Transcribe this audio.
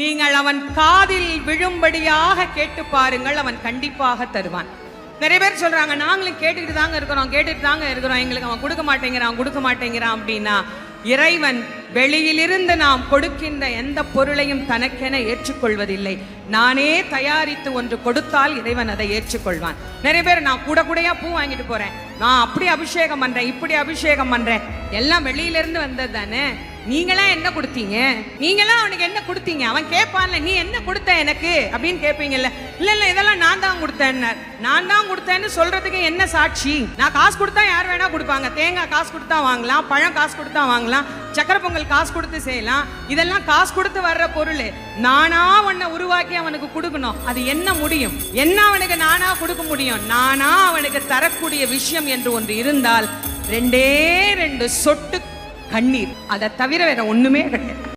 நீங்கள் அவன் காதில் விழும்படியாக கேட்டு பாருங்கள், அவன் கண்டிப்பாக தருவான். நிறைய பேர் சொல்றாங்க, நாங்களும் கேட்டுட்டு தாங்க இருக்கிறோம், எங்களுக்கு அவன் கொடுக்க மாட்டேங்கிறான் அப்படின்னா, இறைவன் வெளியிலிருந்து நாம் கொடுக்கின்ற எந்த பொருளையும் தனக்கென ஏற்றுக்கொள்வதில்லை. நானே தயாரித்து ஒன்று கொடுத்தால் இறைவன் அதை ஏற்றுக்கொள்வான். நிறைய பேர் நான் கூடையா பூ வாங்கிட்டு போறேன், நான் அப்படி அபிஷேகம் பண்றேன், இப்படி அபிஷேகம் பண்றேன், எல்லாம் வெளியிலிருந்து வந்தது தானே, நீங்களா என்ன கொடுத்தீங்க, நீங்களா அவனுக்கு என்ன கொடுத்தீங்க, அவன் கேட்பான்ல நீ என்ன கொடுத்த எனக்கு அப்படின்னு கேட்பீங்கல்ல. இல்ல இதெல்லாம் நான் தான் கொடுத்தேன்னு சொல்றதுக்கு என்ன சாட்சி? நான் காசு கொடுத்தா யார் வேணா கொடுப்பாங்க, தேங்காய் காசு கொடுத்தா வாங்கலாம், பழம் காசு கொடுத்தா வாங்கலாம், சக்கரை பொங்கல் காசு கொடுத்து செய்யலாம், இதெல்லாம் காசு கொடுத்து வர்ற பொருள். நானா உன்னை உருவாக்கி அவனுக்கு கொடுக்கணும், அது என்ன முடியும், என்ன அவனுக்கு நானா கொடுக்க முடியும்? நானா அவனுக்கு தரக்கூடிய விஷயம் என்று ஒன்று இருந்தால் 2 சொட்டு கண்ணீர், அதை தவிர வேற ஒண்ணுமே கிடையாது.